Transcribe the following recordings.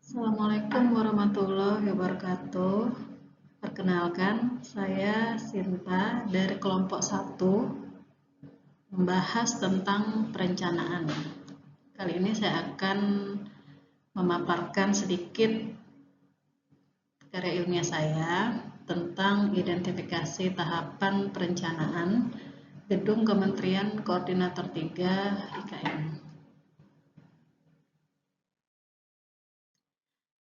Assalamualaikum warahmatullahi wabarakatuh. Perkenalkan, saya Sinta dari kelompok 1 membahas tentang perencanaan. Kali ini saya akan memaparkan sedikit karya ilmiah saya tentang identifikasi tahapan perencanaan Gedung Kementerian Koordinator 3 IKN.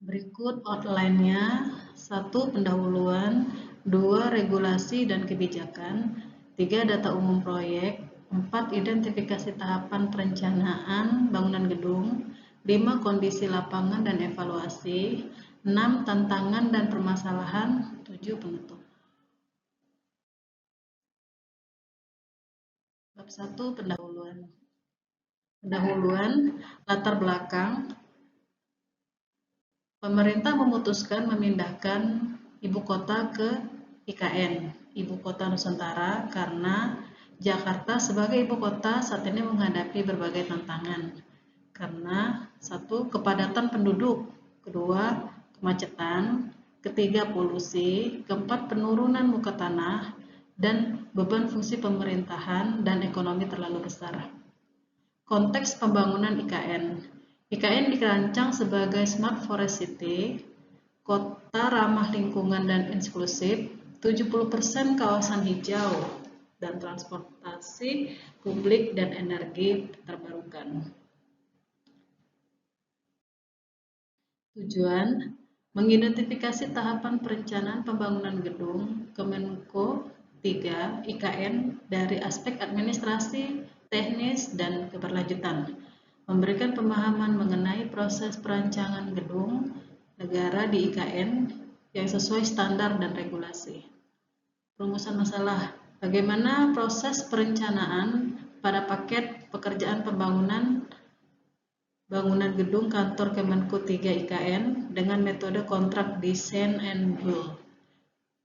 Berikut outline-nya: 1. Pendahuluan, 2. Regulasi dan kebijakan, 3. Data umum proyek, 4. Identifikasi tahapan perencanaan bangunan gedung, 5. Kondisi lapangan dan evaluasi, 6. Tantangan dan permasalahan, 7. Penutup. Bab 1. Pendahuluan. Latar belakang. Pemerintah memutuskan memindahkan ibu kota ke IKN, Ibu Kota Nusantara, karena Jakarta sebagai ibu kota saat ini menghadapi berbagai tantangan. Karena 1. Kepadatan penduduk, 2. Kemacetan, 3. Polusi, 4. Penurunan muka tanah, dan beban fungsi pemerintahan dan ekonomi terlalu besar. Konteks pembangunan IKN. IKN dirancang sebagai Smart Forest City, kota ramah lingkungan dan inklusif, 70% kawasan hijau, dan transportasi publik dan energi terbarukan. Tujuan: mengidentifikasi tahapan perencanaan pembangunan gedung Kemenko 3 IKN dari aspek administrasi, teknis, dan keberlanjutan, memberikan pemahaman mengenai proses perancangan gedung negara di IKN yang sesuai standar dan regulasi. Perumusan masalah: bagaimana proses perencanaan pada paket pekerjaan bangunan gedung kantor Kemenko 3 IKN dengan metode kontrak design and build.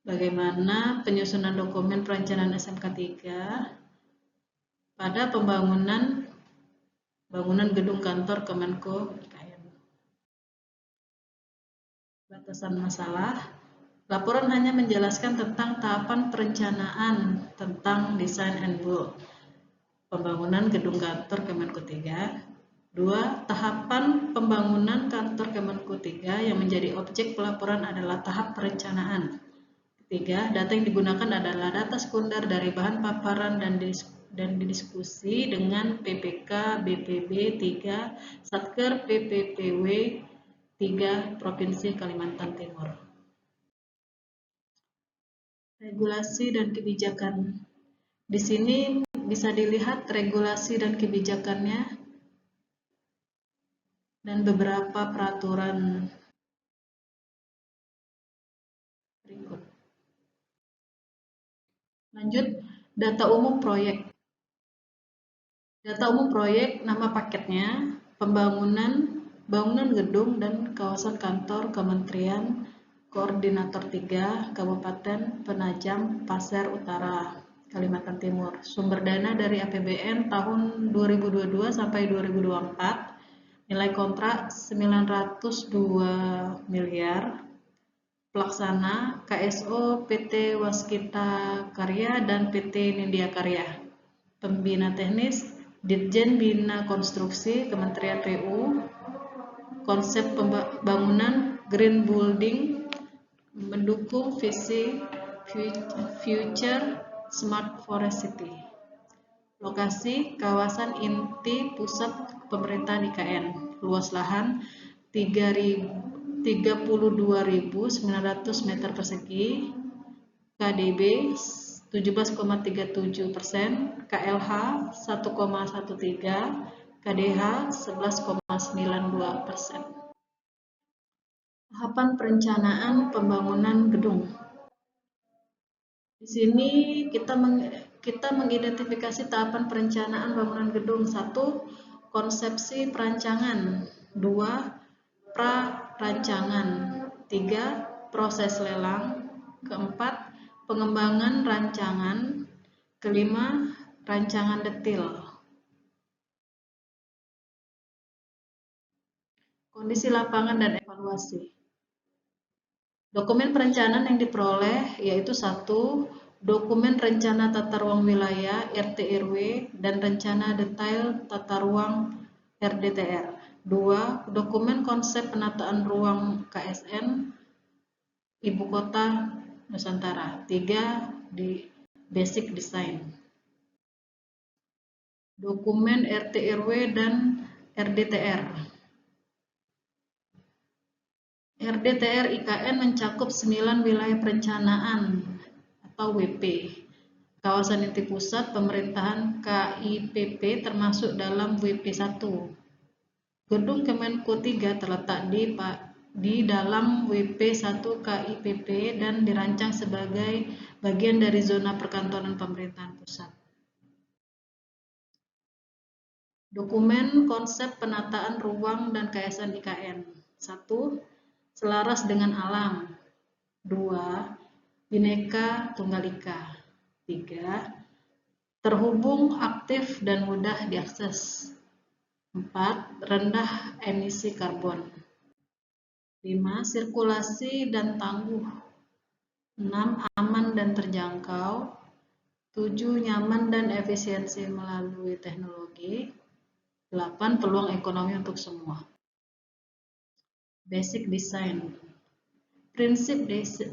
Bagaimana penyusunan dokumen perencanaan SMK 3 pada bangunan gedung kantor Kemenko IKN. Batasan masalah. Laporan hanya menjelaskan tentang tahapan perencanaan tentang design and build pembangunan gedung kantor Kemenko 3. 2. Tahapan pembangunan kantor Kemenko 3 yang menjadi objek pelaporan adalah tahap perencanaan. 3. Data yang digunakan adalah data sekunder dari bahan paparan dan didiskusi dengan PPK BPB 3 Satker PPPW 3 Provinsi Kalimantan Timur. Regulasi dan kebijakan. Di sini bisa dilihat regulasi dan kebijakannya dan beberapa peraturan berikut. Lanjut, data umum proyek. Data umum proyek, nama paketnya, bangunan gedung dan kawasan kantor Kementerian Koordinator 3 Kabupaten Penajam Pasir Utara, Kalimantan Timur. Sumber dana dari APBN tahun 2022 sampai 2024. Nilai kontrak 902 miliar. Pelaksana KSO PT Waskita Karya dan PT Nindya Karya. Pembina teknis Ditjen Bina Konstruksi Kementerian PU. Konsep pembangunan Green Building mendukung visi Future Smart Forest City. Lokasi kawasan inti pusat pemerintahan IKN. Luas lahan 32.900 meter persegi. KDB 17,37%, KLH 1,13%, KDH 11,92%. Tahapan perencanaan pembangunan gedung. Di sini kita mengidentifikasi tahapan perencanaan bangunan gedung. 1. Konsepsi perancangan. 2. Pra-rancangan. 3. Proses lelang. 4. Pengembangan rancangan. 5. Rancangan detail. Kondisi lapangan dan evaluasi. Dokumen perencanaan yang diperoleh yaitu 1. Dokumen rencana tata ruang wilayah (RT/RW) dan rencana detail tata ruang (RDTR). 2. Dokumen konsep penataan ruang KSN Ibu Kota Nusantara. 3. Basic Design. Dokumen RT/RW dan RDTR. RDTR IKN mencakup 9 wilayah perencanaan atau WP. Kawasan inti pusat pemerintahan KIPP termasuk dalam WP1. Gedung Kemenko 3 terletak di dalam WP1 KIPP dan dirancang sebagai bagian dari zona perkantoran pemerintahan pusat. Dokumen konsep penataan ruang dan KSN IKN. 1. Selaras dengan alam. 2. Bhinneka Tunggal Ika. 3. Terhubung, aktif, dan mudah diakses. 4. Rendah emisi karbon. 5. Sirkulasi dan tangguh. 6. Aman dan terjangkau. 7. Nyaman dan efisiensi melalui teknologi. 8. Peluang ekonomi untuk semua. Basic Design. Prinsip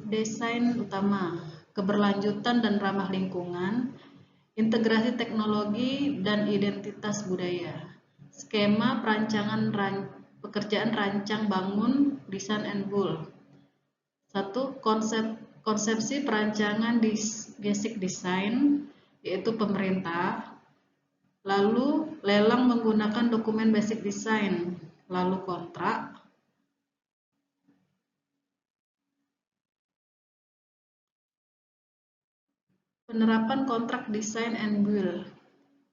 desain utama, keberlanjutan dan ramah lingkungan, integrasi teknologi dan identitas budaya. Skema perancangan pekerjaan rancang bangun, design and build. 1. Konsepsi perancangan basic design, yaitu pemerintah. Lalu lelang menggunakan dokumen basic design, lalu kontrak. Penerapan kontrak design and build.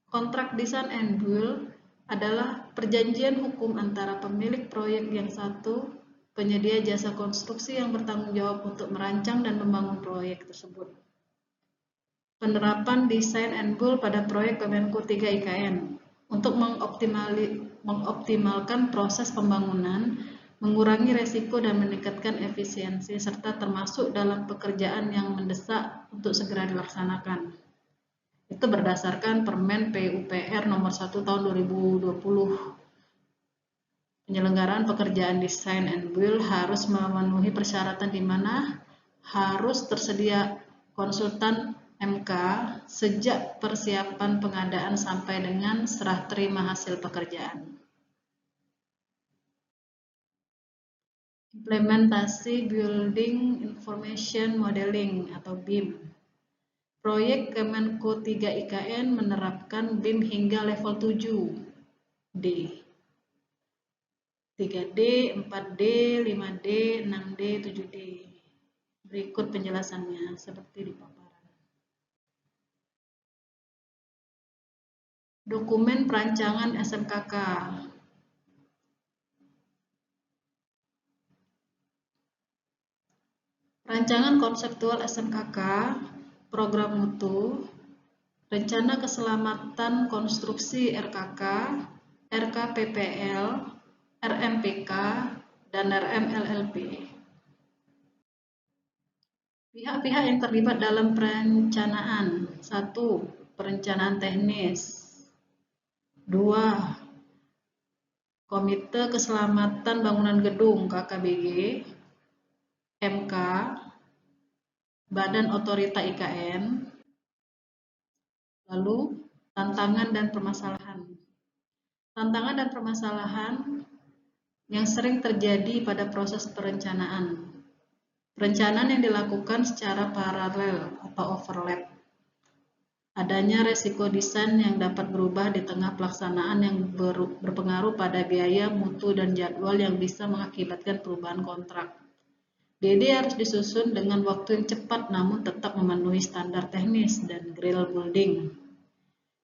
Kontrak design and build adalah perjanjian hukum antara pemilik proyek yang satu, penyedia jasa konstruksi yang bertanggung jawab untuk merancang dan membangun proyek tersebut. Penerapan design and build pada proyek Kemenko 3 IKN untuk mengoptimalkan proses pembangunan, mengurangi resiko dan meningkatkan efisiensi, serta termasuk dalam pekerjaan yang mendesak untuk segera dilaksanakan. Itu berdasarkan Permen PUPR nomor 1 tahun 2020. Penyelenggaraan pekerjaan design and build harus memenuhi persyaratan di mana harus tersedia konsultan MK sejak persiapan pengadaan sampai dengan serah terima hasil pekerjaan. Implementasi Building Information Modeling atau BIM. Proyek Kemenko 3 IKN menerapkan BIM hingga level 7D. 3D, 4D, 5D, 6D, 7D. Berikut penjelasannya seperti di paparan. Dokumen perancangan SMKK. Rancangan konseptual SMKK, program mutu, rencana keselamatan konstruksi RKK, RKPPL, RMPK, dan RMLLP. Pihak-pihak yang terlibat dalam perencanaan. 1. Perencanaan teknis. 2. Komite Keselamatan Bangunan Gedung KKBG, MK, Badan Otorita IKN. Lalu, tantangan dan permasalahan. Tantangan dan permasalahan yang sering terjadi pada proses perencanaan. Perencanaan yang dilakukan secara paralel atau overlap. Adanya resiko desain yang dapat berubah di tengah pelaksanaan yang berpengaruh pada biaya, mutu, dan jadwal yang bisa mengakibatkan perubahan kontrak. DD harus disusun dengan waktu yang cepat namun tetap memenuhi standar teknis dan grill building.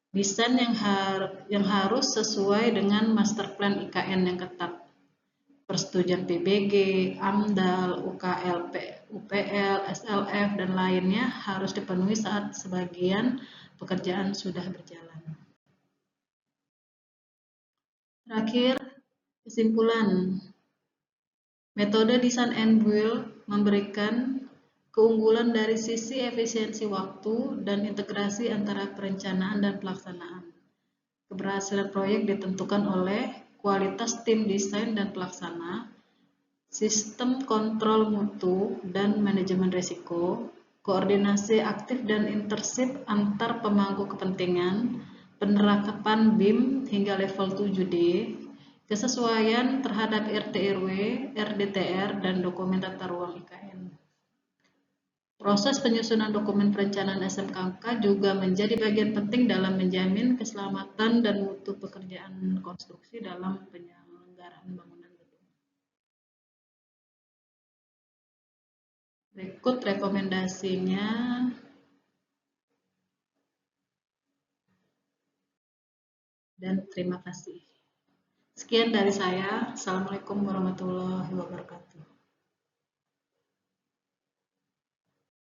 Desain yang harus sesuai dengan master plan IKN yang ketat. Persetujuan PBG, AMDAL, UKL, UPL, SLF, dan lainnya harus dipenuhi saat sebagian pekerjaan sudah berjalan. Terakhir, kesimpulan. Metode design and build memberikan keunggulan dari sisi efisiensi waktu dan integrasi antara perencanaan dan pelaksanaan. Keberhasilan proyek ditentukan oleh kualitas tim desain dan pelaksana, sistem kontrol mutu dan manajemen risiko, koordinasi aktif dan intersip antar pemangku kepentingan, penerapan BIM hingga level 7D, kesesuaian terhadap RT/RW, RDTR, dan dokumen tata ruang IKN. Proses penyusunan dokumen perencanaan SMKK juga menjadi bagian penting dalam menjamin keselamatan dan mutu pekerjaan konstruksi dalam penyelenggaraan bangunan gedung. Berikut rekomendasinya. Dan terima kasih. Sekian dari saya. Assalamualaikum warahmatullahi wabarakatuh.